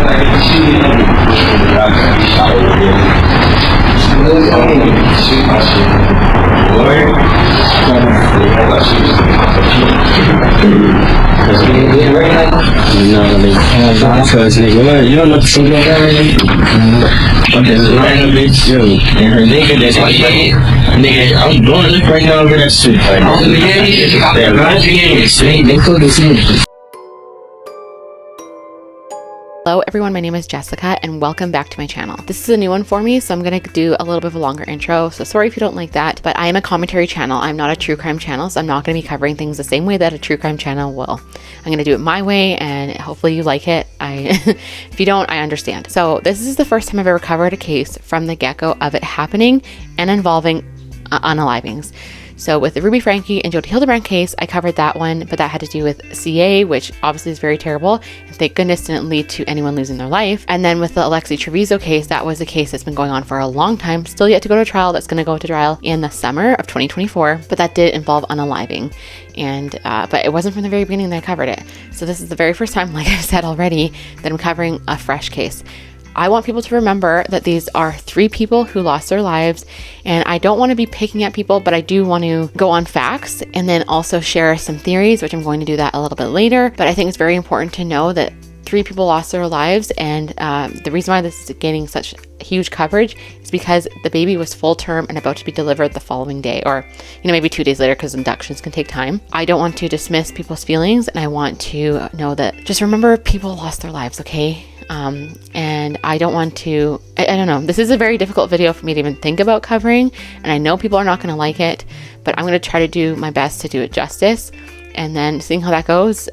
Because nigga, you don't know the single guy. Okay, so random bitch, yo, and her nigga that's like, nigga, I'm doing this right now over that shit. Like, that magic game, they could have seen it. Hello everyone, my name is Jessica and welcome back to my channel. This is a new one for me, so I'm going to do a little bit of a longer intro, so sorry if you don't like that, but I am a commentary channel. I'm not a true crime channel, so I'm not going to be covering things the same way that a true crime channel will. I'm going to do it my way and hopefully you like it. If you don't, I understand. So this is the first time I've ever covered a case from the get-go of it happening and involving unalivings. So with the Ruby Franke and Jodi Hildebrand case, I covered that one, but that had to do with CA, which obviously is very terrible. And thank goodness didn't lead to anyone losing their life. And then with the Alexi Trevizo case, that was a case that's been going on for a long time, still yet to go to trial. That's going to go to trial in the summer of 2024, but that did involve unaliving. And but it wasn't from the very beginning that I covered it. So this is the very first time, like I said already, that I'm covering a fresh case. I want people to remember that these are 3 people who lost their lives, and I don't want to be picking at people, but I do want to go on facts and then also share some theories, which I'm going to do that a little bit later. But I think it's very important to know that 3 people lost their lives, and the reason why this is gaining such huge coverage is because the baby was full term and about to be delivered the following day, or maybe 2 days later, because inductions can take time. I don't want to dismiss people's feelings, and I want to know that just remember people lost their lives, okay? And I don't want to, I don't know, this is a very difficult video for me to even think about covering, and I know people are not going to like it, but I'm going to try to do my best to do it justice, and then seeing how that goes,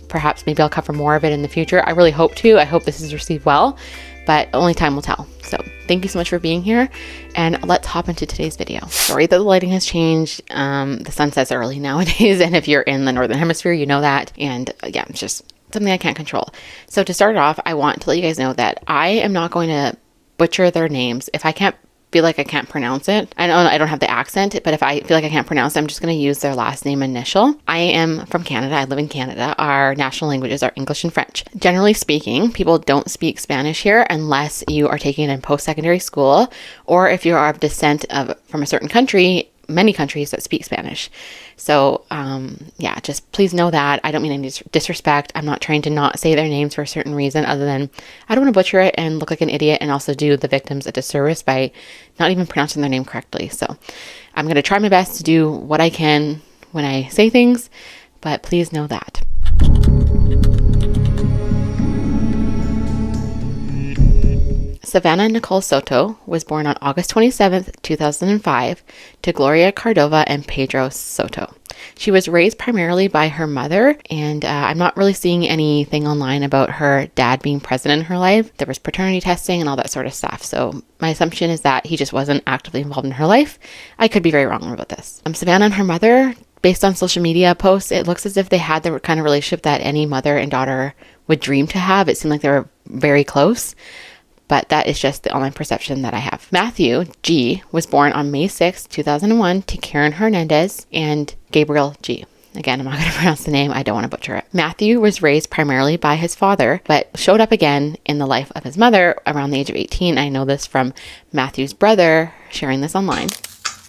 perhaps maybe I'll cover more of it in the future. I really hope to. I hope this is received well, but only time will tell. So thank you so much for being here, and let's hop into today's video. Sorry that the lighting has changed. The sun sets early nowadays, and if you're in the Northern Hemisphere, you know that, and yeah, it's just something I can't control. So to start off, I want to let you guys know that I am not going to butcher their names. If I can't feel like I can't pronounce it, I know I don't have the accent, but if I feel like I can't pronounce it, I'm just going to use their last name initial. I am from Canada. I live in Canada. Our national languages are English and French. Generally speaking, people don't speak Spanish here unless you are taking it in post-secondary school, or if you are of descent from a certain country, many countries that speak Spanish. So yeah, just please know that. I don't mean any disrespect. I'm not trying to not say their names for a certain reason other than I don't want to butcher it and look like an idiot and also do the victims a disservice by not even pronouncing their name correctly. So I'm going to try my best to do what I can when I say things, but please know that. Savanah Nicole Soto was born on August 27th, 2005 to Gloria Cardova and Pedro Soto. She was raised primarily by her mother, and I'm not really seeing anything online about her dad being present in her life. There was paternity testing and all that sort of stuff, so my assumption is that he just wasn't actively involved in her life. I could be very wrong about this. Savanah and her mother, based on social media posts, it looks as if they had the kind of relationship that any mother and daughter would dream to have. It seemed like they were very close. But that is just the online perception that I have. Matthew G was born on May 6, 2001 to Karen Hernandez and Gabriel G. Again, I'm not going to pronounce the name. I don't want to butcher it. Matthew was raised primarily by his father, but showed up again in the life of his mother around the age of 18. I know this from Matthew's brother sharing this online.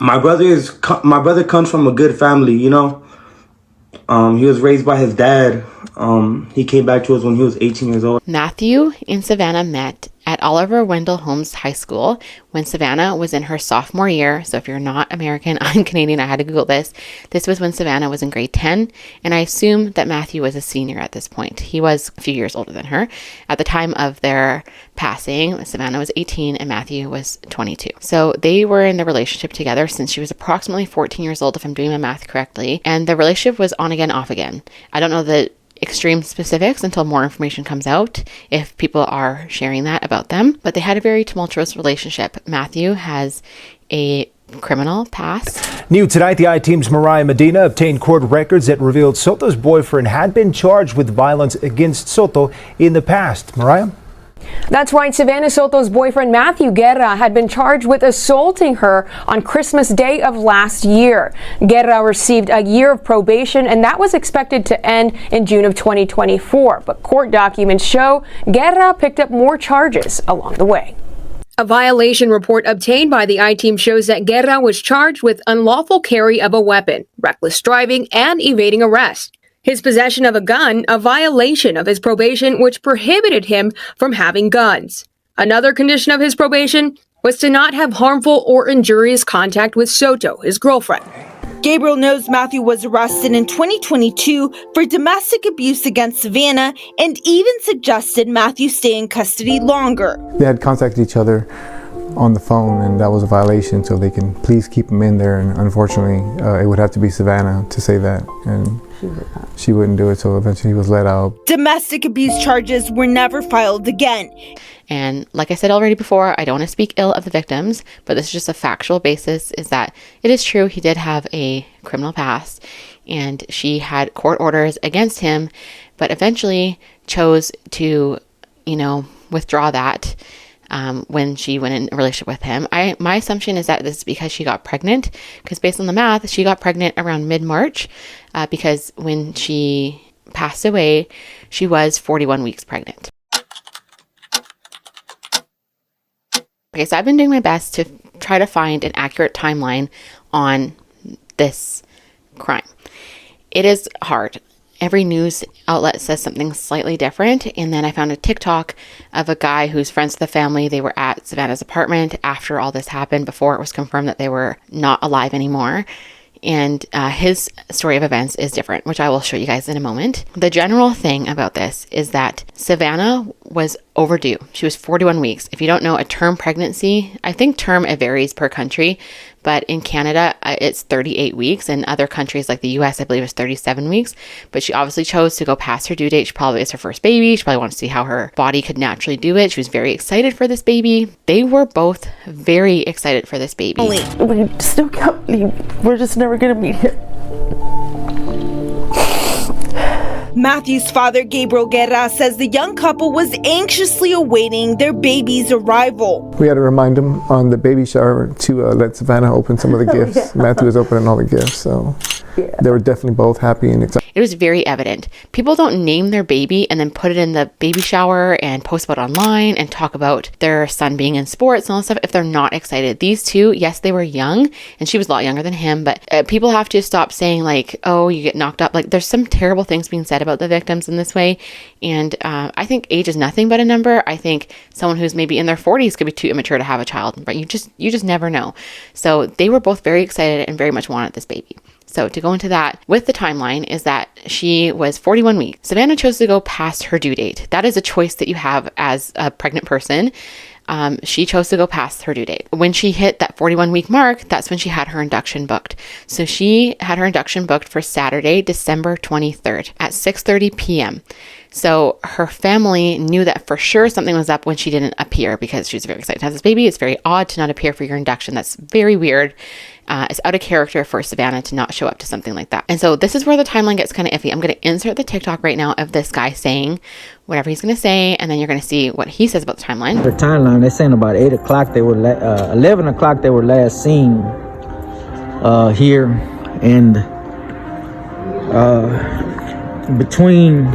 My brother comes from a good family, you know. He was raised by his dad. He came back to us when he was 18 years old. Matthew and Savanah met at Oliver Wendell Holmes High School when Savanah was in her sophomore year. So if you're not American, I'm Canadian. I had to Google this. This was when Savanah was in grade 10, and I assume that Matthew was a senior at this point. He was a few years older than her. At the time of their passing, Savanah was 18 and Matthew was 22. So they were in the relationship together since she was approximately 14 years old, if I'm doing my math correctly, and the relationship was on again, off again. I don't know the extreme specifics until more information comes out, if people are sharing that about them, but they had a very tumultuous relationship. Matthew has a criminal past. New tonight, the I-Team's Mariah Medina obtained court records that revealed Soto's boyfriend had been charged with violence against Soto in the past. Mariah? That's right. Savanah Soto's boyfriend, Matthew Guerra, had been charged with assaulting her on Christmas Day of last year. Guerra received a year of probation, and that was expected to end in June of 2024. But court documents show Guerra picked up more charges along the way. A violation report obtained by the I-Team shows that Guerra was charged with unlawful carry of a weapon, reckless driving, and evading arrest. His possession of a gun, a violation of his probation, which prohibited him from having guns. Another condition of his probation was to not have harmful or injurious contact with Soto, his girlfriend. Gabriel knows Matthew was arrested in 2022 for domestic abuse against Savanah and even suggested Matthew stay in custody longer. They had contacted each other on the phone, and that was a violation, so they can please keep him in there. And unfortunately, it would have to be Savanah to say that, and she wouldn't do it, so eventually he was let out. Domestic abuse charges were never filed again. And like I said already before, I don't want to speak ill of the victims, but this is just a factual basis, is that it is true he did have a criminal past, and she had court orders against him, but eventually chose to, withdraw that when she went in a relationship with him. My assumption is that this is because she got pregnant, because based on the math, she got pregnant around mid-March, because when she passed away, she was 41 weeks pregnant. Okay, so I've been doing my best to try to find an accurate timeline on this crime. It is hard. Every news outlet says something slightly different. And then I found a TikTok of a guy who's friends with the family. They were at Savanah's apartment after all this happened, before it was confirmed that they were not alive anymore. And his story of events is different, which I will show you guys in a moment. The general thing about this is that Savanah was overdue. She was 41 weeks. If you don't know, a term pregnancy, I think term, it varies per country, but in Canada, it's 38 weeks. In other countries like the US, I believe it's 37 weeks. But she obviously chose to go past her due date. She probably, it's her first baby. She probably wanted to see how her body could naturally do it. She was very excited for this baby. They were both very excited for this baby. We still can't believe we're just never gonna meet him. Matthew's father, Gabriel Guerra, says the young couple was anxiously awaiting their baby's arrival. We had to remind him on the baby shower to let Savanah open some of the gifts. Yeah. Matthew was opening all the gifts, so they were definitely both happy and excited. It was very evident. People don't name their baby and then put it in the baby shower and post about it online and talk about their son being in sports and all that stuff if they're not excited. These two, yes, they were young, and she was a lot younger than him, but people have to stop saying like, oh, you get knocked up. Like, there's some terrible things being said about the victims in this way, and I think age is nothing but a number. I think someone who's maybe in their 40s could be too immature to have a child, but you just never know. So they were both very excited and very much wanted this baby. So to go into that with the timeline is that she was 41 weeks. Savanah chose to go past her due date. That is a choice that you have as a pregnant person. She chose to go past her due date. When she hit that 41-week mark, that's when she had her induction booked. So she had her induction booked for Saturday, December 23rd at 6:30 p.m. So her family knew that for sure something was up when she didn't appear, because she was very excited to have this baby. It's very odd to not appear for your induction. That's very weird. It's out of character for Savanah to not show up to something like that. And so this is where the timeline gets kind of iffy. I'm going to insert the TikTok right now of this guy saying whatever he's going to say, and then you're going to see what he says about the timeline. The timeline, they're saying about 8 o'clock, 11 o'clock they were last seen here, and between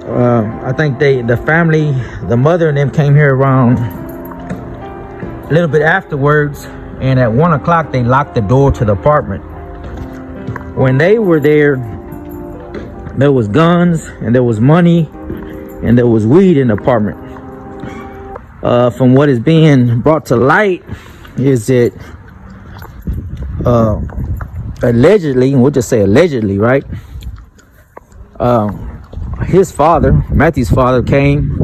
I think the family, the mother and them came here around a little bit afterwards, and at 1 o'clock they locked the door to the apartment. When they were there, there was guns and there was money and there was weed in the apartment. From what is being brought to light is that allegedly, and we'll just say allegedly, right? His father, Matthew's father, came,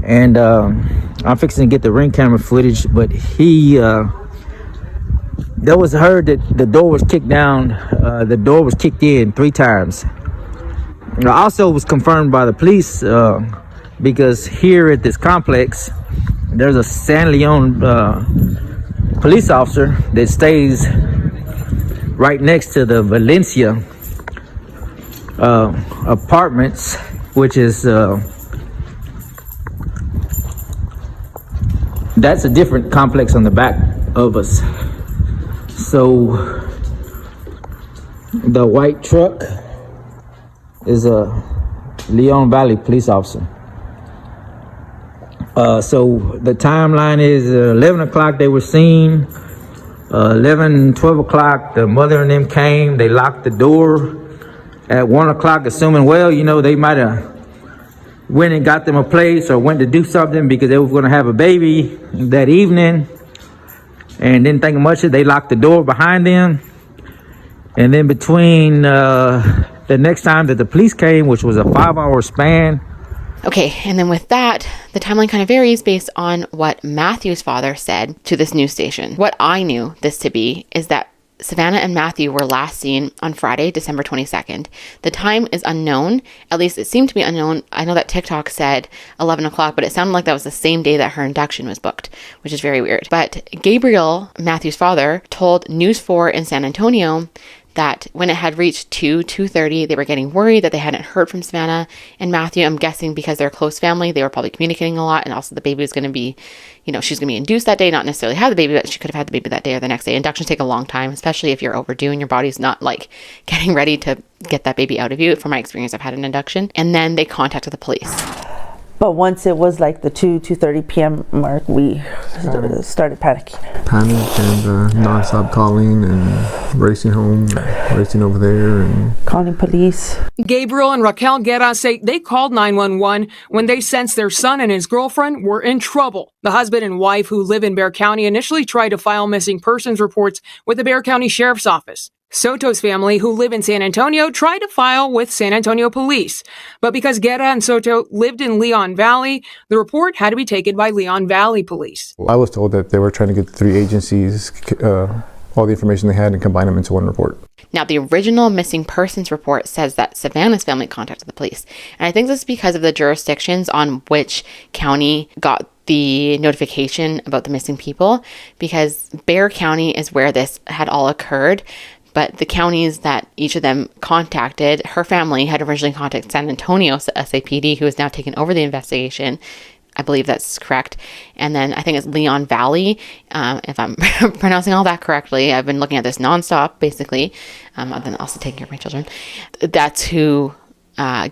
and I'm fixing to get the ring camera footage, but there was heard that the door was kicked down, the door was kicked in 3 times. It also was confirmed by the police, because here at this complex, there's a San Leon police officer that stays right next to the Valencia apartments, which is That's a different complex on the back of us. So the white truck is a Leon Valley police officer. So the timeline is 11 o'clock they were seen. 11, 12 o'clock, the mother and them came. They locked the door. At 1 o'clock, assuming, well, you know, they might have went and got them a place or went to do something because they were going to have a baby that evening. And didn't think much of it. They locked the door behind them. And then between the next time that the police came, which was a 5-hour span. Okay, and then with that, the timeline kind of varies based on what Matthew's father said to this news station. What I knew this to be is that Savanah and Matthew were last seen on Friday, December 22nd. The time is unknown. At least it seemed to be unknown. I know that TikTok said 11 o'clock, but it sounded like that was the same day that her induction was booked, which is very weird. But Gabriel, Matthew's father, told News 4 in San Antonio that when it had reached 2:30, they were getting worried that they hadn't heard from Savanah and Matthew. I'm guessing because they're a close family, they were probably communicating a lot. And also the baby was going to be, you know, she's going to be induced that day, not necessarily have the baby, but she could have had the baby that day or the next day. Inductions take a long time, especially if you're overdue and your body's not like getting ready to get that baby out of you. From my experience, I've had an induction. And then they contacted the police. But once it was like the 2:30 p.m. mark, we started panicking. Panic and non-stop calling and racing home, racing over there and calling police. Gabriel and Raquel Guerra say they called 911 when they sensed their son and his girlfriend were in trouble. The husband and wife who live in Bexar County initially tried to file missing persons reports with the Bexar County Sheriff's Office. Soto's family, who live in San Antonio, tried to file with San Antonio police. But because Guerra and Soto lived in Leon Valley, the report had to be taken by Leon Valley police. I was told that they were trying to get the 3 agencies, all the information they had and combine them into one report. Now, the original missing persons report says that Savanah's family contacted the police. And I think this is because of the jurisdictions on which county got the notification about the missing people, because Bexar County is where this had all occurred. But the counties that each of them contacted, her family had originally contacted San Antonio SAPD, who has now taken over the investigation. I believe that's correct. And then I think it's Leon Valley, if I'm pronouncing all that correctly. I've been looking at this nonstop, basically. I've been also taking care of my children. That's who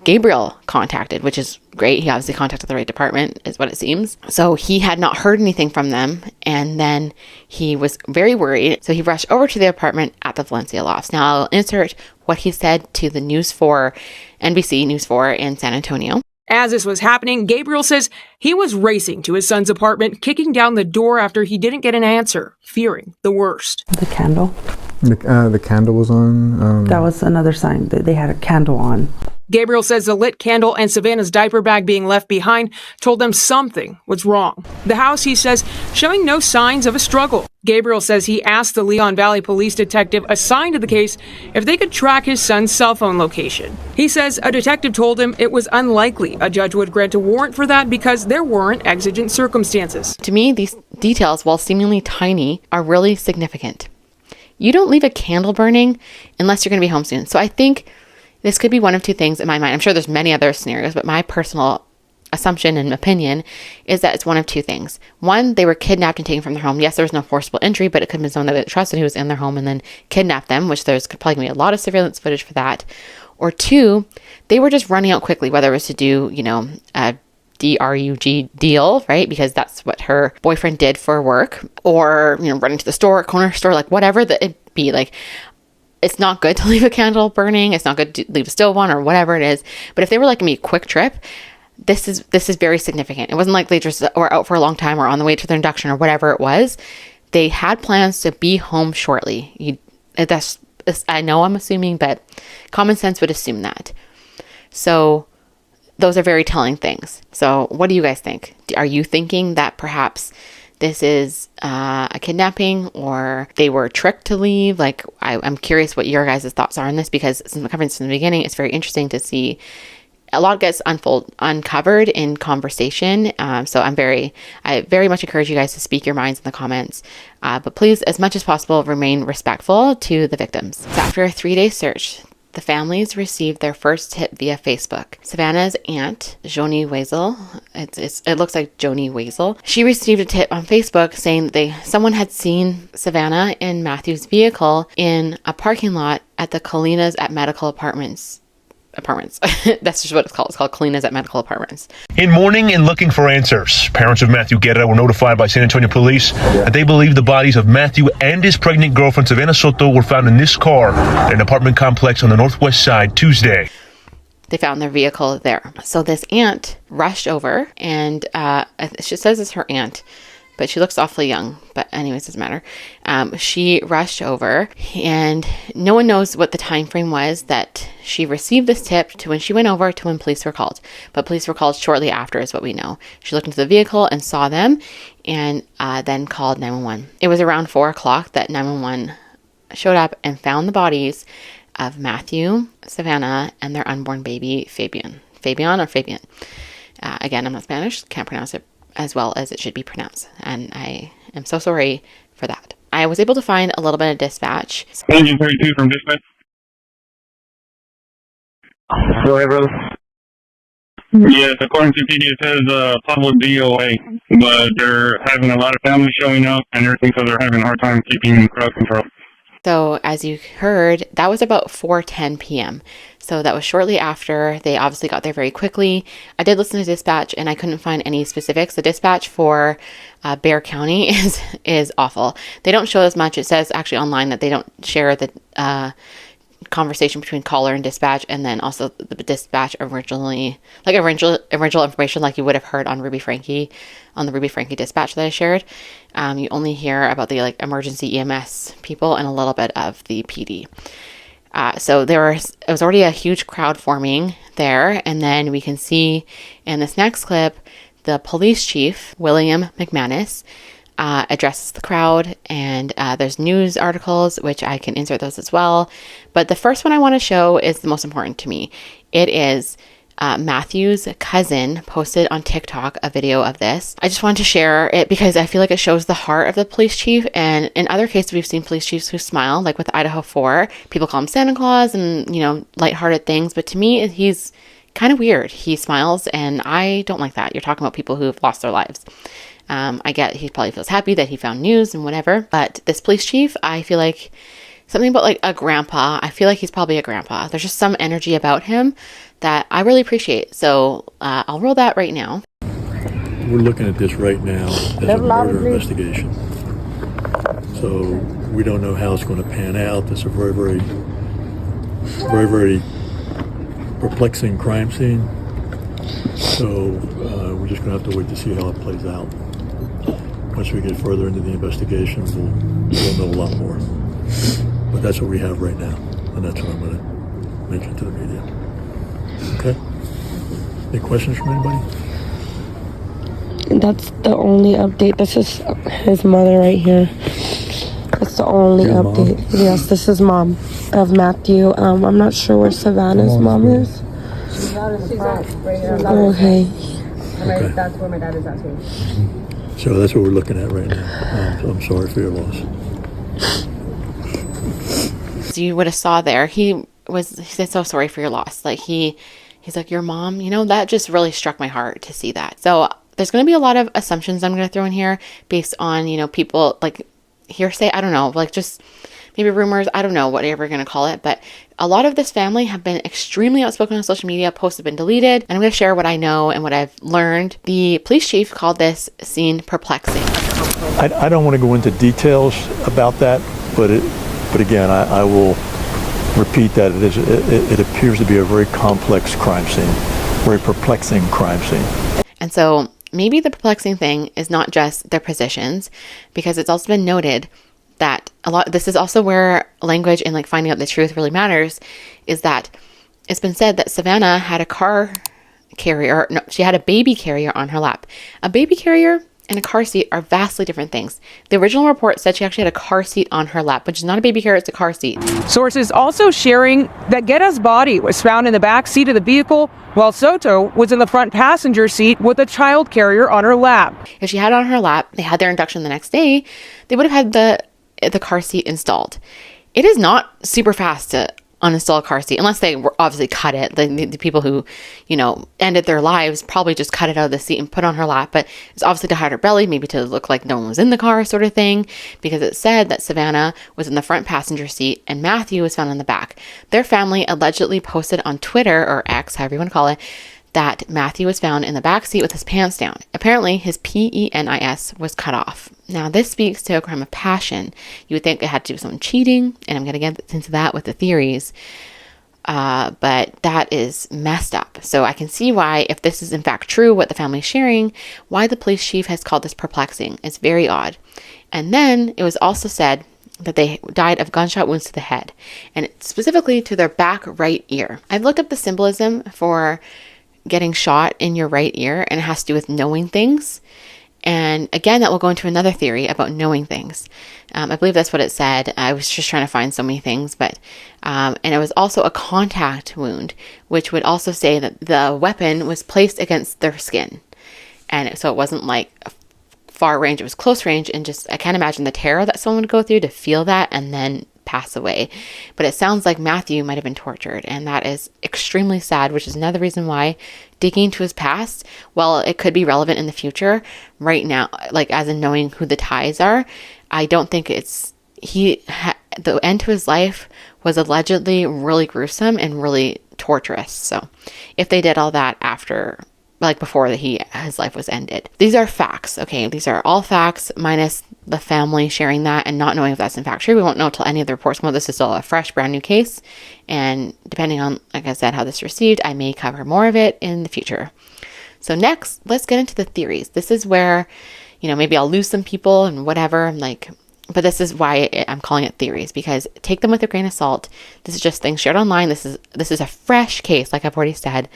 Gabriel contacted, which is great. He obviously contacted the right department, is what it seems. So he had not heard anything from them, and then he was very worried. So he rushed over to the apartment at the Valencia Lofts. Now I'll insert what he said to the NBC News 4 in San Antonio. As this was happening, Gabriel says he was racing to his son's apartment, kicking down the door after he didn't get an answer, fearing the worst. The candle. The candle was on. That was another sign that they had a candle on. Gabriel says the lit candle and Savanah's diaper bag being left behind told them something was wrong. The house, he says, showing no signs of a struggle. Gabriel says he asked the Leon Valley police detective assigned to the case if they could track his son's cell phone location. He says a detective told him it was unlikely a judge would grant a warrant for that because there weren't exigent circumstances. To me, these details, while seemingly tiny, are really significant. You don't leave a candle burning unless you're going to be home soon. So I think this could be one of two things in my mind. I'm sure there's many other scenarios, but my personal assumption and opinion is that it's one of two things. One, they were kidnapped and taken from their home. Yes, there was no forcible entry, but it could have been someone that they trusted who was in their home and then kidnapped them, which there's probably going to be a lot of surveillance footage for that. Or two, they were just running out quickly, whether it was to do, a DRUG deal, right? Because that's what her boyfriend did for work, or, running to the store, corner store, like whatever that it be. Like, it's not good to leave a candle burning. It's not good to leave a stove on or whatever it is. But if they were like me, a quick trip, this is very significant. It wasn't like they just were out for a long time or on the way to their induction or whatever it was. They had plans to be home shortly. I know I'm assuming, but common sense would assume that. So those are very telling things. So what do you guys think? Are you thinking that perhaps this is a kidnapping, or they were tricked to leave? Like, I'm curious what your guys' thoughts are on this, because since I'm covering this from the beginning, it's very interesting to see a lot gets uncovered in conversation. So I very much encourage you guys to speak your minds in the comments. But please, as much as possible, remain respectful to the victims. So after a 3-day search, the families received their first tip via Facebook. Savannah's aunt, Joni Weasel, it looks like Joni Weasel, she received a tip on Facebook saying that someone had seen Savanah in Matthew's vehicle in a parking lot at the Colinas at Medical Apartments. That's just what it's called. It's called Colinas at Medical Apartments. In mourning and looking for answers, parents of Matthew Guerra were notified by San Antonio police that they believe the bodies of Matthew and his pregnant girlfriend Savanah Soto were found in this car at an apartment complex on the northwest side Tuesday. They found their vehicle there. So this aunt rushed over, and she says it's her aunt, but she looks awfully young. But anyways, doesn't matter. She rushed over, and no one knows what the time frame was that she received this tip to when she went over to when police were called. But police were called shortly after is what we know. She looked into the vehicle and saw them, and then called 911. It was around 4 o'clock that 911 showed up and found the bodies of Matthew, Savanah, and their unborn baby, Fabian. Fabian. Again, I'm not Spanish, can't pronounce it as well as it should be pronounced, and I am so sorry for that. I was able to find a little bit of dispatch. 32 from dispatch. Go ahead, brother. Yes, according to PD, it says possible DOA, but they're having a lot of families showing up and everything, so they're having a hard time keeping crowd control. So as you heard, that was about 4:10 p.m. So that was shortly after. They obviously got there very quickly. I did listen to dispatch and I couldn't find any specifics. The dispatch for Bexar County is awful. They don't show as much. It says actually online that they don't share the conversation between caller and dispatch, and then also the dispatch original information like you would have heard on Ruby Frankie, on the Ruby Frankie dispatch that I shared. You only hear about the emergency EMS people and a little bit of the PD. So it was already a huge crowd forming there, and then we can see in this next clip the police chief, William McManus, addresses the crowd, and there's news articles, which I can insert those as well. But the first one I want to show is the most important to me. It is Matthew's cousin posted on TikTok a video of this. I just wanted to share it because I feel like it shows the heart of the police chief. And in other cases, we've seen police chiefs who smile, like with Idaho 4. People call him Santa Claus and, lighthearted things. But to me, he's kind of weird. He smiles, and I don't like that. You're talking about people who have lost their lives. I get he probably feels happy that he found news and whatever, but this police chief, I feel like something about a grandpa. I feel like he's probably a grandpa. There's just some energy about him that I really appreciate. So I'll roll that right now. We're looking at this right now as a murder investigation. So we don't know how it's going to pan out. It's a very, very, very, very perplexing crime scene. So we're just going to have to wait to see how it plays out. Once we get further into the investigation, we'll know a lot more. But that's what we have right now, and that's what I'm going to mention to the media. Okay? Any questions from anybody? That's the only update. This is his mother right here. That's the only update. Mom? Yes, this is mom of Matthew. I'm not sure where Savannah's mom is. She's out in the front. Okay. And that's where my dad is at too. So that's what we're looking at right now. I'm sorry for your loss. So you would have saw there, he said, so sorry for your loss. He's like, your mom, that just really struck my heart to see that. So there's going to be a lot of assumptions I'm going to throw in here based on, people hearsay. I don't know, just maybe rumors. I don't know whatever you're going to call it, but a lot of this family have been extremely outspoken on social media. Posts have been deleted, and I'm going to share what I know and what I've learned. The police chief called this scene perplexing. I don't want to go into details about that, but again, I will repeat that it appears to be a very complex crime scene, very perplexing crime scene. And so maybe the perplexing thing is not just their positions, because it's also been noted that this is also where language and finding out the truth really matters, is that it's been said that Savanah had she had a baby carrier on her lap. A baby carrier and a car seat are vastly different things. The original report said she actually had a car seat on her lap, which is not a baby carrier, it's a car seat. Sources also sharing that Guerra's body was found in the back seat of the vehicle, while Soto was in the front passenger seat with a child carrier on her lap. If she had it on her lap, they had their induction the next day, they would have had the car seat installed. It is not super fast to uninstall a car seat, unless they were obviously cut it. The people who, ended their lives probably just cut it out of the seat and put it on her lap. But it's obviously to hide her belly, maybe to look like no one was in the car, sort of thing, because it said that Savanah was in the front passenger seat and Matthew was found in the back. Their family allegedly posted on Twitter, or X, however you want to call it, that Matthew was found in the back seat with his pants down. Apparently, his penis was cut off. Now, this speaks to a crime of passion. You would think it had to do with someone cheating, and I'm going to get into that with the theories. But that is messed up. So I can see why, if this is in fact true, what the family is sharing, why the police chief has called this perplexing. It's very odd. And then it was also said that they died of gunshot wounds to the head, and specifically to their back right ear. I've looked up the symbolism for getting shot in your right ear, and it has to do with knowing things. And again, that will go into another theory about knowing things. I believe that's what it said. I was just trying to find so many things, but and it was also a contact wound, which would also say that the weapon was placed against their skin, and so it wasn't like far range, it was close range. And just, I can't imagine the terror that someone would go through to feel that and then pass away. But it sounds like Matthew might have been tortured, and that is extremely sad, which is another reason why digging into his past, while it could be relevant in the future, right now, like as in knowing who the ties are, I don't think it's, the end to his life was allegedly really gruesome and really torturous. So if they did all that after, like before his life was ended. These are facts, okay? These are all facts, minus the family sharing that and not knowing if that's in fact true. We won't know until any of the reports come out. This is still a fresh, brand new case. And depending on, like I said, how this is received, I may cover more of it in the future. So next, let's get into the theories. This is where, maybe I'll lose some people and whatever, but this is why I'm calling it theories, because take them with a grain of salt. This is just things shared online. This is a fresh case, like I've already said.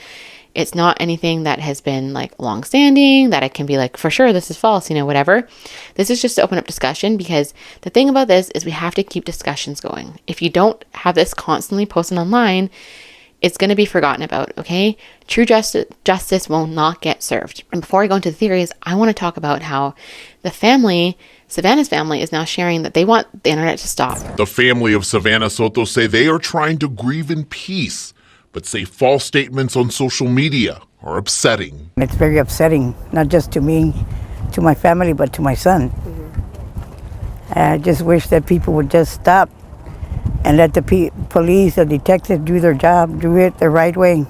It's not anything that has been like long-standing, that it can be like, for sure, this is false, whatever. This is just to open up discussion, because the thing about this is we have to keep discussions going. If you don't have this constantly posted online, it's going to be forgotten about, okay? True justice will not get served. And before I go into the theories, I want to talk about how the family, Savanah's family, is now sharing that they want the internet to stop. The family of Savanah Soto say they are trying to grieve in peace, but say false statements on social media are upsetting. It's very upsetting, not just to me, to my family, but to my son. I just wish that people would just stop and let the police, the detectives do their job, do it the right way,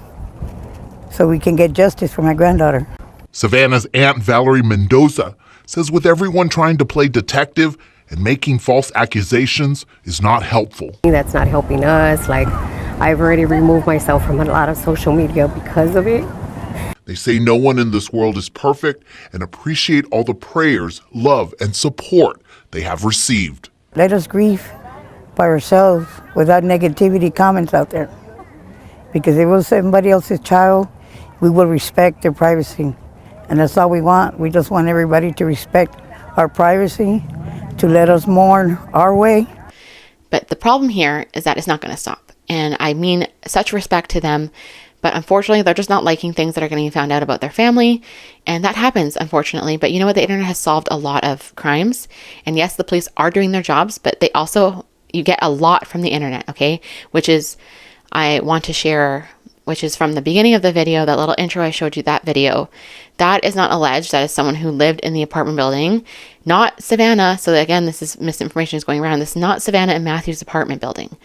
so we can get justice for my granddaughter. Savanah's Aunt Valerie Mendoza says with everyone trying to play detective and making false accusations is not helpful. That's not helping us. I've already removed myself from a lot of social media because of it. They say no one in this world is perfect and appreciate all the prayers, love, and support they have received. Let us grieve by ourselves without negativity comments out there. Because if it was somebody else's child, we will respect their privacy. And that's all we want. We just want everybody to respect our privacy, to let us mourn our way. But the problem here is that it's not going to stop. And I mean such respect to them, but unfortunately they're just not liking things that are getting found out about their family, and that happens, unfortunately. But you know what? The internet has solved a lot of crimes, and yes, the police are doing their jobs, but they also, you get a lot from the internet, okay? Which is, I want to share, which is from the beginning of the video, that little intro I showed you, that video. That is not alleged. That is someone who lived in the apartment building, not Savanah. So again, this is misinformation is going around. This is not Savanah and Matthew's apartment building.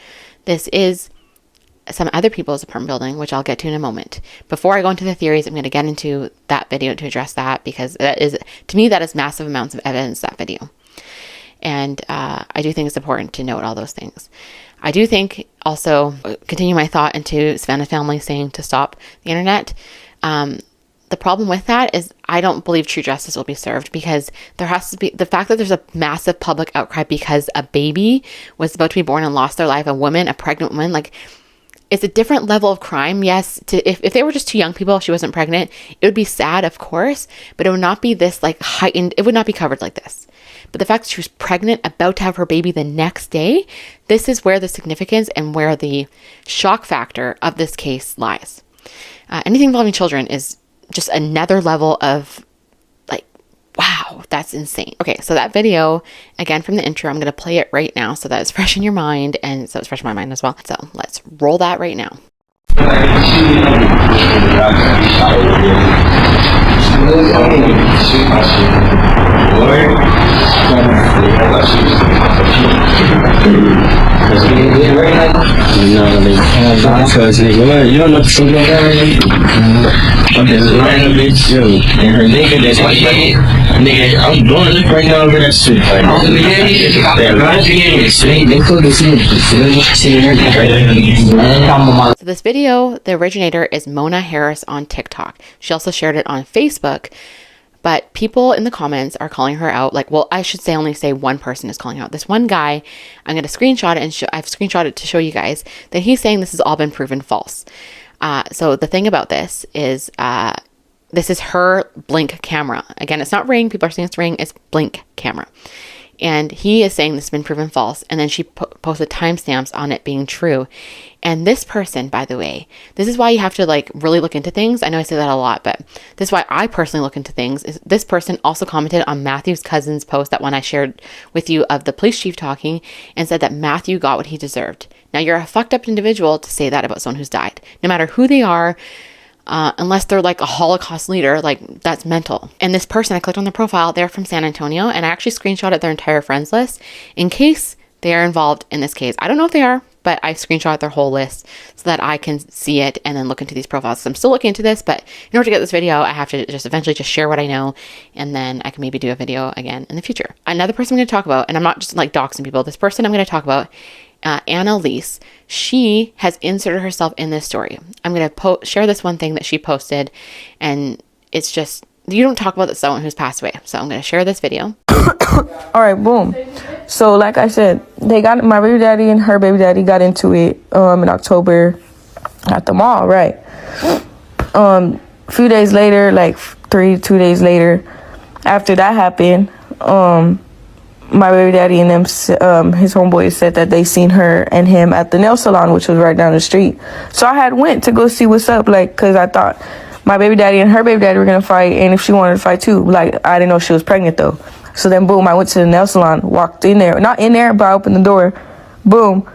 This is some other people's apartment building, which I'll get to in a moment. Before I go into the theories, I'm going to get into that video to address that, because that is, to me, that is massive amounts of evidence, that video. And I do think it's important to note all those things. I do think also, continue my thought into Savanah's family saying to stop the internet. The problem with that is I don't believe true justice will be served, because there has to be, the fact that there's a massive public outcry because a baby was about to be born and lost their life, a pregnant woman, it's a different level of crime. Yes, if they were just two young people, she wasn't pregnant, it would be sad, of course, but it would not be this heightened, it would not be covered like this. But the fact that she was pregnant, about to have her baby the next day, this is where the significance and where the shock factor of this case lies. Anything involving children is just another level of wow, That's insane. Okay, so that video, again from the intro, I'm going to play it right now so that it's fresh in your mind, and so it's fresh in my mind as well. So let's roll that right now. Because nigga, you don't know some girl okay, so random bitch, yo, and her nigga that's like, nigga, I'm doing this right now over that shit. Like, so this video, the originator is Mona Harris on TikTok. She also shared it on Facebook. But people in the comments are calling her out. Like, well, I should only say one person is calling out. This one guy, I'm going to screenshot it, and I've screenshotted it to show you guys that he's saying this has all been proven false. So the thing about this is her Blink camera. Again, it's not Ring. People are saying it's Ring. It's Blink camera. And he is saying this has been proven false. And then she posted timestamps on it being true. And this person, by the way, this is why you have to like really look into things. I know I say that a lot, but this is why I personally look into things. Is this person also commented on Matthew's cousin's post, that one I shared with you of the police chief talking, and said that Matthew got what he deserved. Now, you're a fucked up individual to say that about someone who's died, no matter who they are. Unless they're like a Holocaust leader, like that's mental. And this person, I clicked on their profile, they're from San Antonio, and I actually screenshotted their entire friends list in case they are involved in this case. I don't know if they are, but I screenshot their whole list so that I can see it and then look into these profiles. So I'm still looking into this, but in order to get this video, I have to just eventually just share what I know, and then I can maybe do a video again in the future. Another person I'm going to talk about, and I'm not just like doxing people, this person I'm going to talk about, Annalise, she has inserted herself in this story. I'm going to share this one thing that she posted, and it's just, you don't talk about someone who's passed away. So I'm going to share this video. All right, boom. So like I said, my baby daddy and her baby daddy got into it in October at the mall, right? A few days later, like 2 days later, after that happened, my baby daddy and them, his homeboys said that they seen her and him at the nail salon, which was right down the street. So I had went to go see what's up, like, because I thought my baby daddy and her baby daddy were going to fight, and if she wanted to fight too. Like, I didn't know she was pregnant, though. So then, boom, I went to the nail salon, walked in there. Not in there, but I opened the door. Boom.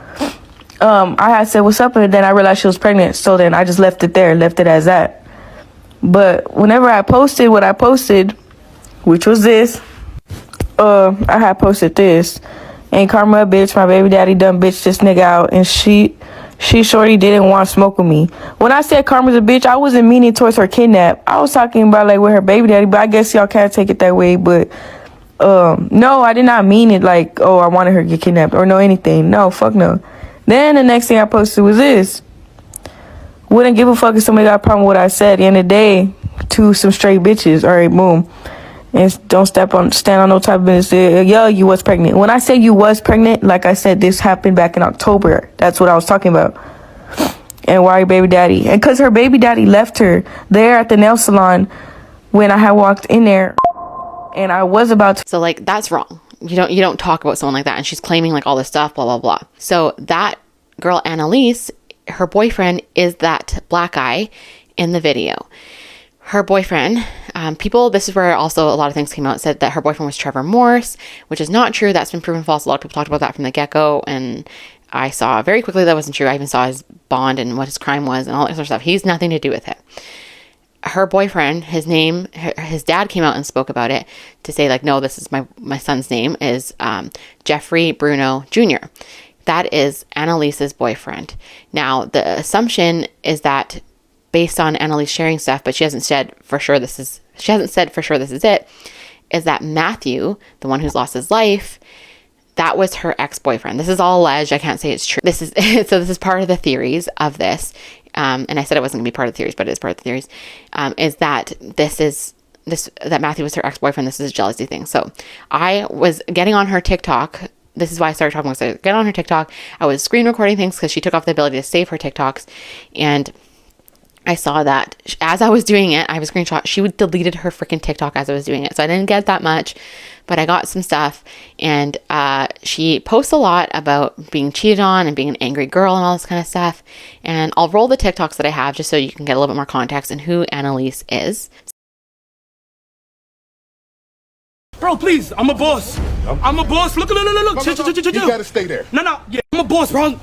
I had said, what's up? And then I realized she was pregnant. So then I just left it there, left it as that. But whenever I posted what I posted, which was this, I had posted this. Ain't karma a bitch, my baby daddy done bitch this nigga out, and she shorty didn't want to smoke with me. When I said karma's a bitch, I wasn't meaning towards her kidnap. I was talking about like with her baby daddy, but I guess y'all can't take it that way. But no, I did not mean it like, oh, I wanted her to get kidnapped or no anything. No, fuck no. Then the next thing I posted was this. Wouldn't give a fuck if somebody got a problem with what I said. At the end of the day, to some straight bitches. All right, boom. And don't stand on no type of business. Yo, you was pregnant. When I say you was pregnant, like I said, this happened back in October. That's what I was talking about. And why your baby daddy? And because her baby daddy left her there at the nail salon when I had walked in there, and I was about to. So like, that's wrong. You don't talk about someone like that. And she's claiming like all this stuff, blah, blah, blah. So that girl, Annalise, her boyfriend is that black guy in the video. Her boyfriend, this is where also a lot of things came out, said that her boyfriend was Trevor Morse, which is not true. That's been proven false. A lot of people talked about that from the get-go, and I saw very quickly that wasn't true. I even saw his bond and what his crime was and all that sort of stuff. He's nothing to do with it. Her boyfriend, his dad came out and spoke about it to say like, no, this is my son's name is Jeffrey Bruno Jr. That is Annalise's boyfriend. Now, the assumption is that based on Annalise sharing stuff, but she hasn't said for sure this is it, is that Matthew, the one who's lost his life, that was her ex-boyfriend. This is all alleged. I can't say it's true. This is part of the theories of this. And I said it wasn't gonna be part of the theories, but it is part of the theories, is that that Matthew was her ex-boyfriend. This is a jealousy thing. So I was getting on her TikTok. This is why I started talking about it. Get on her TikTok. I was screen recording things because she took off the ability to save her TikToks, and I saw that as I was doing it, I have a screenshot. She deleted her freaking TikTok as I was doing it. So I didn't get that much, but I got some stuff. And she posts a lot about being cheated on and being an angry girl and all this kind of stuff. And I'll roll the TikToks that I have just so you can get a little bit more context and who Annalise is. Bro, please, I'm a boss. I'm a boss. Look. You gotta stay there. No, yeah, I'm a boss, bro.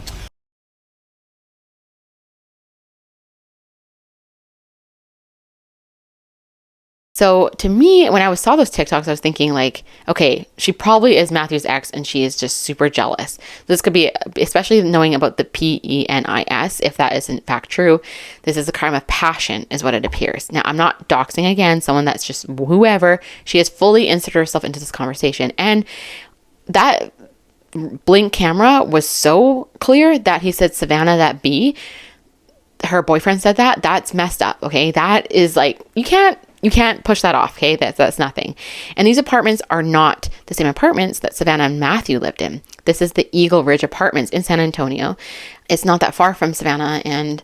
So to me, when I saw those TikToks, I was thinking like, okay, she probably is Matthew's ex and she is just super jealous. This could be, especially knowing about the PENIS, if that is in fact true, this is a crime of passion is what it appears. Now, I'm not doxing again, someone that's just whoever. She has fully inserted herself into this conversation. And that blink camera was so clear that he said, Savanah, that B, her boyfriend said that. That's messed up, okay? That is like, you can't push that off, okay? That's nothing. And these apartments are not the same apartments that Savanah and Matthew lived in. This is the Eagle Ridge Apartments in San Antonio. It's not that far from Savanah and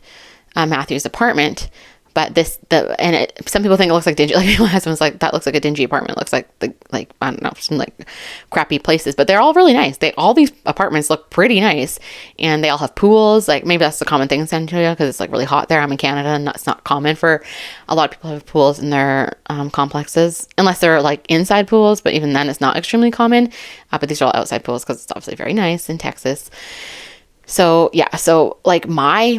Matthew's apartment, but some people think it looks like dingy. Like my husband's like, that looks like a dingy apartment. It looks like I don't know, some like crappy places, but they're all really nice. All these apartments look pretty nice, and they all have pools. Like maybe that's the common thing in San Antonio because it's like really hot there. I'm in Canada, and that's not common for a lot of people to have pools in their complexes, unless they're like inside pools. But even then, it's not extremely common. But these are all outside pools because it's obviously very nice in Texas. So yeah, so like my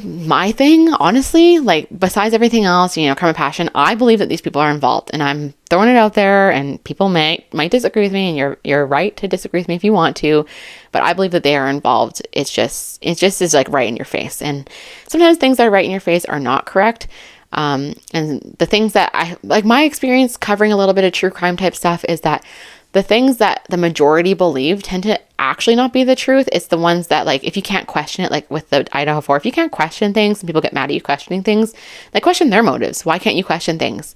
thing, honestly, like besides everything else, crime of passion, I believe that these people are involved, and I'm throwing it out there, and people might disagree with me, and you're right to disagree with me if you want to, but I believe that they are involved. It just is like right in your face, and sometimes things that are right in your face are not correct. And the things that my experience covering a little bit of true crime type stuff is that the things that the majority believe tend to actually not be the truth. It's the ones that, like, if you can't question it, like with the Idaho 4, if you can't question things and people get mad at you questioning things, like question their motives. Why can't you question things?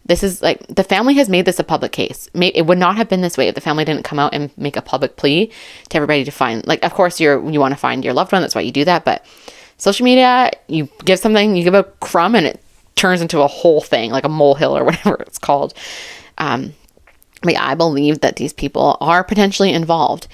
This is like, the family has made this a public case. It would not have been this way if the family didn't come out and make a public plea to everybody to find, like, of course you want to find your loved one. That's why you do that. But social media, you give something, you give a crumb and it turns into a whole thing, like a molehill or whatever it's called. But yeah, I believe that these people are potentially involved.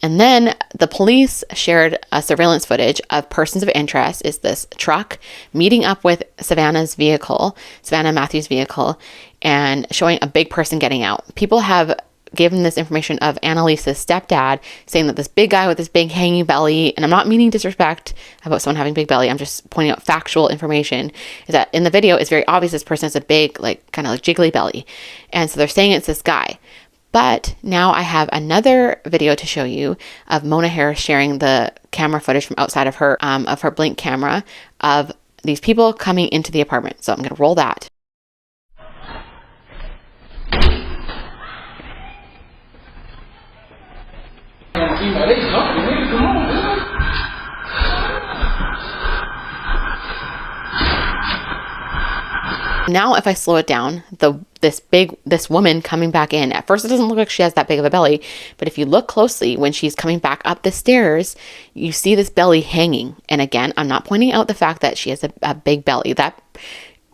And then the police shared a surveillance footage of persons of interest, is this truck meeting up with Savanah Matthew's vehicle, and showing a big person getting out. People have given this information of Annalise's stepdad, saying that this big guy with this big hanging belly, and I'm not meaning disrespect about someone having big belly, I'm just pointing out factual information, is that in the video, it's very obvious this person has a big, like, kind of like jiggly belly. And so they're saying it's this guy. But now I have another video to show you of Mona Harris sharing the camera footage from outside of her blink camera of these people coming into the apartment. So I'm going to roll that. Now, if I slow it down, this woman coming back in, at first it doesn't look like she has that big of a belly, but if you look closely, when she's coming back up the stairs, you see this belly hanging. And again, I'm not pointing out the fact that she has a big belly. That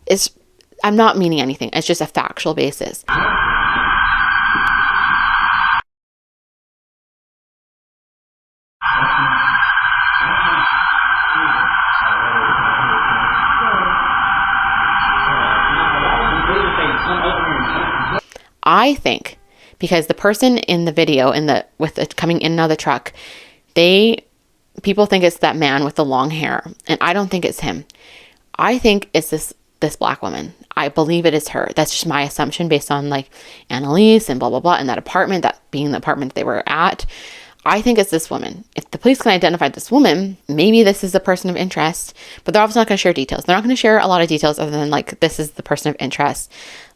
is, I'm not meaning anything. It's just a factual basis. I think because the person in the video coming in and out of the truck, people think it's that man with the long hair, and I don't think it's him. I think it's this black woman. I believe it is her. That's just my assumption based on like Annalise and blah blah blah, and that apartment, that being the apartment that they were at. I think it's this woman. If the police can identify this woman, maybe this is the person of interest, but they're obviously not going to share details. They're not going to share a lot of details other than like, this is the person of interest.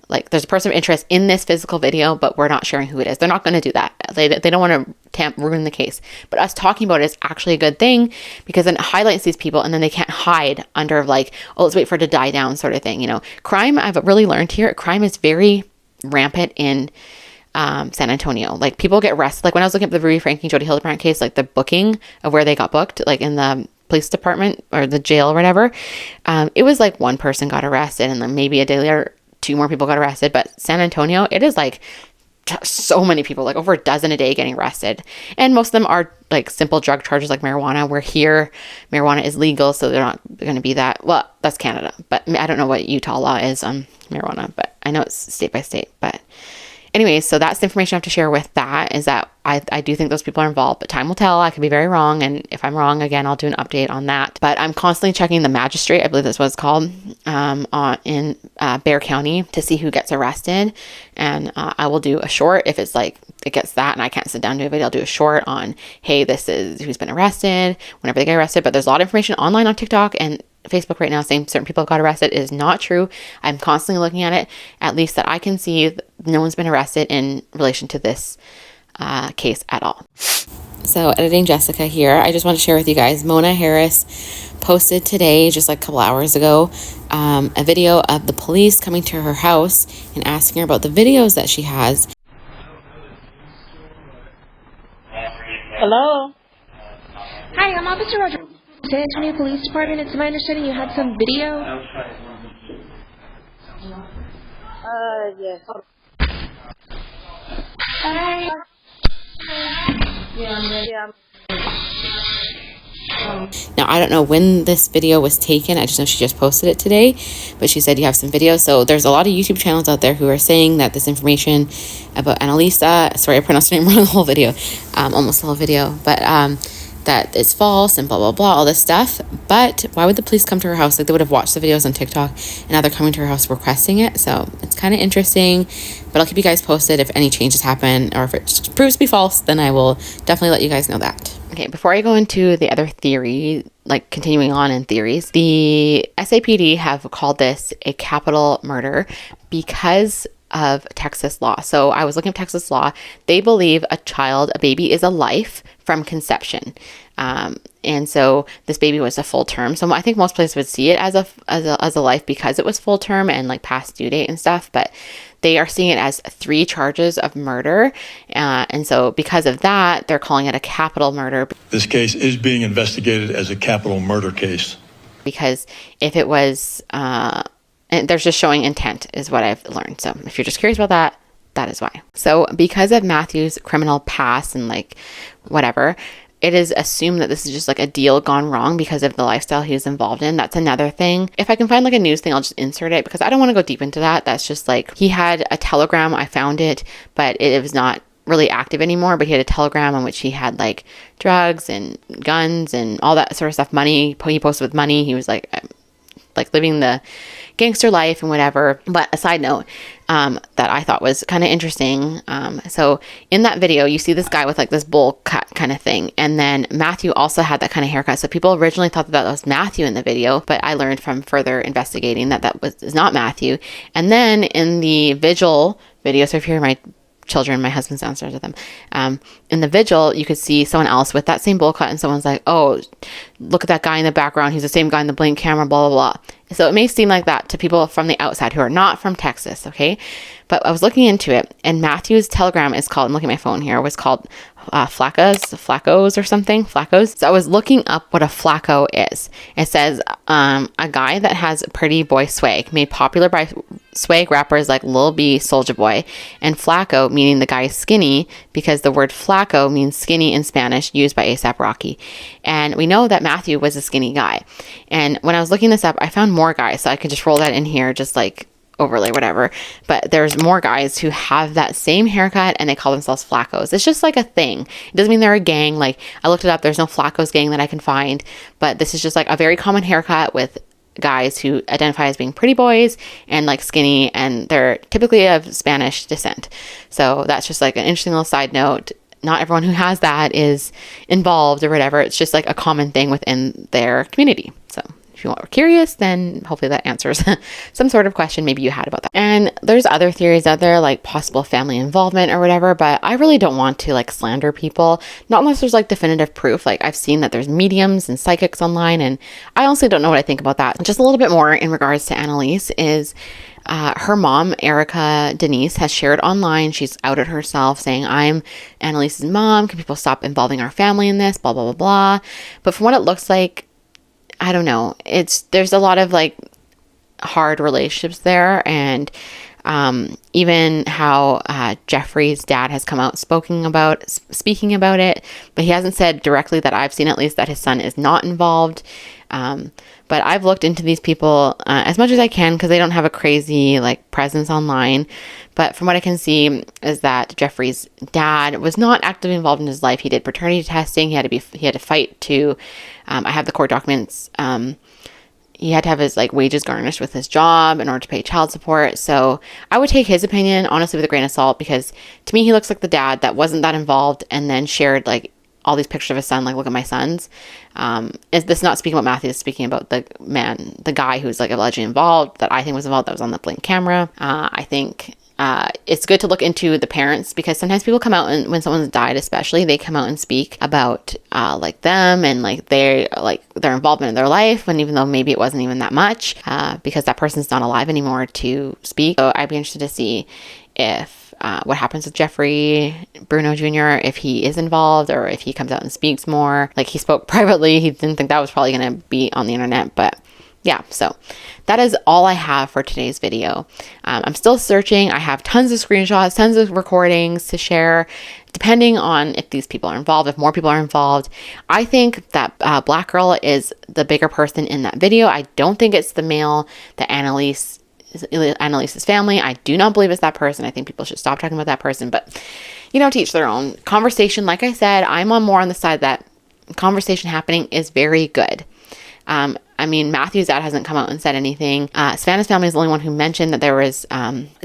Like, there's a person of interest in this physical video, but we're not sharing who it is. They're not going to do that. They don't want to ruin the case. But us talking about it is actually a good thing, because then it highlights these people, and then they can't hide under like, oh, let's wait for it to die down sort of thing. Crime, I've really learned here, crime is very rampant in San Antonio. Like, people get arrested. Like, when I was looking at the Ruby Frank and Jody Hildebrandt case, like the booking of where they got booked, like in the police department or the jail or whatever, it was like one person got arrested, and then maybe a day later, 2 more people got arrested. But San Antonio, it is like so many people, like over a dozen a day getting arrested. And most of them are like simple drug charges like marijuana, where here marijuana is legal. So they're not going to be that. Well, that's Canada, but I don't know what Utah law is on marijuana, but I know it's state by state. But Anyways, so that's the information I have to share with that, is that I do think those people are involved, but time will tell. I could be very wrong. And if I'm wrong, again, I'll do an update on that. But I'm constantly checking the magistrate, I believe that's what it's called, in Bexar County, to see who gets arrested. And I will do a short if it's like, it gets that and I can't sit down and do a video. I'll do a short on, hey, this is who's been arrested, whenever they get arrested. But there's a lot of information online on TikTok and Facebook right now saying certain people have got arrested. It is not true. I'm constantly looking at it, at least that I can see. No one's been arrested in relation to this case at all. So editing Jessica here. I just want to share with you guys, Mona Harris posted today, just like a couple hours ago, a video of the police coming to her house and asking her about the videos that she has. Hello? Hi, I'm Officer Roger. San Antonio Police Department. It's my understanding you had some video. Yes. Hi. Yeah. Now, I don't know when this video was taken. I just know she just posted it today, but she said you have some videos. So there's a lot of YouTube channels out there who are saying that this information about Annalisa, sorry, I pronounced her name wrong the whole video, almost the whole video, but that it's false and blah, blah, blah, all this stuff. But why would the police come to her house? Like, they would have watched the videos on TikTok, and now they're coming to her house requesting it. So it's kind of interesting, but I'll keep you guys posted if any changes happen, or if it proves to be false, then I will definitely let you guys know that. Okay, before I go into the other theory, like continuing on in theories, the SAPD have called this a capital murder because of Texas law. So I was looking at Texas law. They believe a baby is a life from conception. And so this baby was a full term. So I think most places would see it as a life because it was full term and like past due date and stuff, but they are seeing it as 3 charges of murder. And so because of that, they're calling it a capital murder. This case is being investigated as a capital murder case. Because if it was, and they're just showing intent is what I've learned. So if you're just curious about that, that is why. So because of Matthew's criminal past and like whatever, it is assumed that this is just like a deal gone wrong because of the lifestyle he was involved in. That's another thing. If I can find like a news thing, I'll just insert it because I don't want to go deep into that. That's just like, he had a Telegram. I found it, but it was not really active anymore, but he had a Telegram on which he had like drugs and guns and all that sort of stuff. Money, he posted with money. He was like living the gangster life and whatever. But a side note that I thought was kind of interesting. So in that video, you see this guy with like this bowl cut kind of thing. And then Matthew also had that kind of haircut. So people originally thought that was Matthew in the video, but I learned from further investigating that is not Matthew. And then in the vigil video, so if you hear my children, my husband's downstairs with them, in the vigil, you could see someone else with that same bowl cut, and someone's like, oh, look at that guy in the background, he's the same guy in the blink camera, blah, blah, blah. So it may seem like that to people from the outside who are not from Texas, okay? But I was looking into it, and Matthew's Telegram is called, I'm looking at my phone here, was called Flacos or something, Flacos. So I was looking up what a Flaco is. It says a guy that has pretty boy swag, made popular by swag rappers like Lil B, Soulja Boy, and Flaco meaning the guy is skinny because the word Flaco means skinny in Spanish, used by A$AP Rocky. And we know that Matthew was a skinny guy. And when I was looking this up, I found more guys, so I could just roll that in here, just like overlay, whatever. But there's more guys who have that same haircut and they call themselves Flacos. It's just like a thing. It doesn't mean they're a gang. Like, I looked it up, there's no Flacos gang that I can find, but this is just like a very common haircut with guys who identify as being pretty boys and like skinny, and they're typically of Spanish descent. So that's just like an interesting little side note. Not everyone who has that is involved or whatever. It's just like a common thing within their community. So if you are curious, then hopefully that answers some sort of question maybe you had about that. And there's other theories out there, like possible family involvement or whatever, but I really don't want to like slander people, not unless there's like definitive proof. Like, I've seen that there's mediums and psychics online, and I honestly don't know what I think about that. Just a little bit more in regards to Annalise is her mom, Erica Denise, has shared online. She's outed herself saying, I'm Annalise's mom. Can people stop involving our family in this? Blah, blah, blah, blah. But from what it looks like, I don't know. There's a lot of like hard relationships there, and Even how Jeffrey's dad has come out speaking about it, but he hasn't said directly that I've seen, at least, that his son is not involved. But I've looked into these people as much as I can, because they don't have a crazy like presence online. But from what I can see is that Jeffrey's dad was not actively involved in his life. He did paternity testing. He had to fight to. I have the court documents. He had to have his like wages garnished with his job in order to pay child support. So I would take his opinion honestly with a grain of salt, because to me he looks like the dad that wasn't that involved and then shared like all these pictures of his son, like, look at my sons. Is this not speaking about Matthew? It's speaking about the guy who's like allegedly involved, that I think was involved, that was on the blink camera. I think it's good to look into the parents, because sometimes people come out, and when someone's died especially, they come out and speak about like them and like their involvement in their life, when even though maybe it wasn't even that much, because that person's not alive anymore to speak. So I'd be interested to see if what happens with Jeffrey Bruno Jr., if he is involved or if he comes out and speaks more. Like, he spoke privately. He didn't think that was probably going to be on the internet, but yeah, so that is all I have for today's video. I'm still searching. I have tons of screenshots, tons of recordings to share, depending on if these people are involved, if more people are involved. I think that Black Girl is the bigger person in that video. I don't think it's the male that Annalise's family. I do not believe it's that person. I think people should stop talking about that person, but to each their own. Conversation, like I said, I'm more on the side that conversation happening is very good. I mean, Matthew's dad hasn't come out and said anything. Savanah's family is the only one who mentioned that there was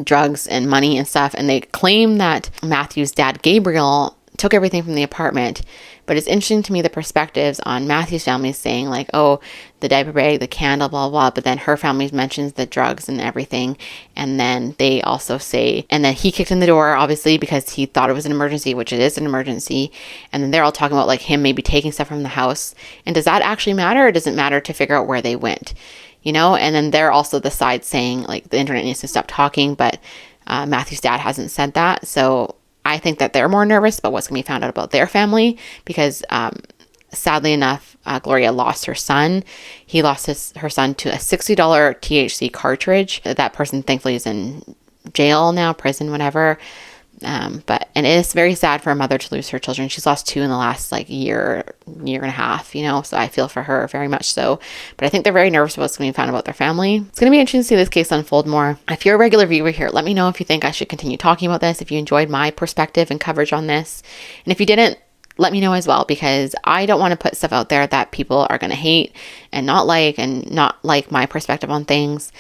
drugs and money and stuff, and they claim that Matthew's dad, Gabriel, took everything from the apartment. But it's interesting to me, the perspectives on Matthew's family saying like, oh, the diaper bag, the candle, blah, blah, but then her family mentions the drugs and everything. And then they also say, and then he kicked in the door, obviously, because he thought it was an emergency, which it is an emergency. And then they're all talking about like him maybe taking stuff from the house. And does that actually matter, or does it matter to figure out where they went? And then they're also the side saying like the internet needs to stop talking, but Matthew's dad hasn't said that. So I think that they're more nervous about what's going to be found out about their family, because sadly enough, Gloria lost her son. He lost her son to a $60 THC cartridge. That person thankfully is in jail now, prison, whatever. And it is very sad for a mother to lose her children. She's lost 2 in the last like year and a half, so I feel for her very much so. But I think they're very nervous about what's going to be found about their family. It's going to be interesting to see this case unfold more. If you're a regular viewer here, let me know if you think I should continue talking about this, if you enjoyed my perspective and coverage on this. And if you didn't, let me know as well, because I don't want to put stuff out there that people are going to hate and not like my perspective on things.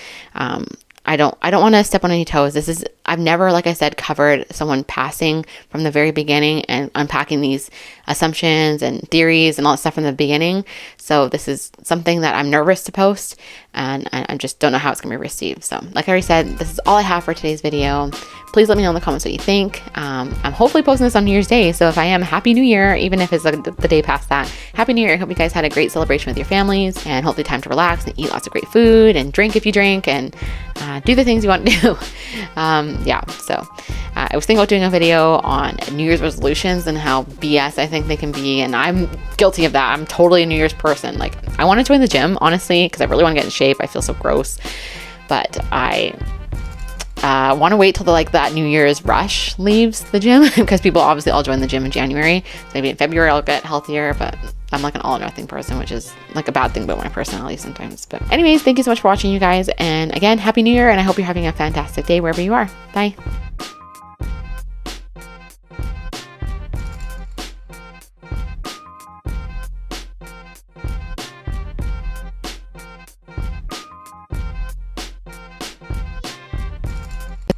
I don't want to step on any toes. I've never, like I said, covered someone passing from the very beginning and unpacking these assumptions and theories and all that stuff from the beginning. So this is something that I'm nervous to post, and I just don't know how it's going to be received. So like I already said, this is all I have for today's video. Please let me know in the comments what you think. I'm hopefully posting this on New Year's Day. So if I am, Happy New Year, even if it's like the day past that. Happy New Year. I hope you guys had a great celebration with your families, and hopefully time to relax and eat lots of great food and drink if you drink, and do the things you want to do. So I was thinking about doing a video on New Year's resolutions and how BS I think they can be, and I'm guilty of that. I'm totally a New Year's person. Like, I want to join the gym, honestly, because I really want to get in shape. I feel so gross, but I want to wait till that New Year's rush leaves the gym, because people obviously all join the gym in January. So maybe in February I'll get healthier, but I'm like an all or nothing person, which is like a bad thing about my personality sometimes. But anyways, thank you so much for watching, you guys. And again, Happy New Year, and I hope you're having a fantastic day wherever you are. Bye.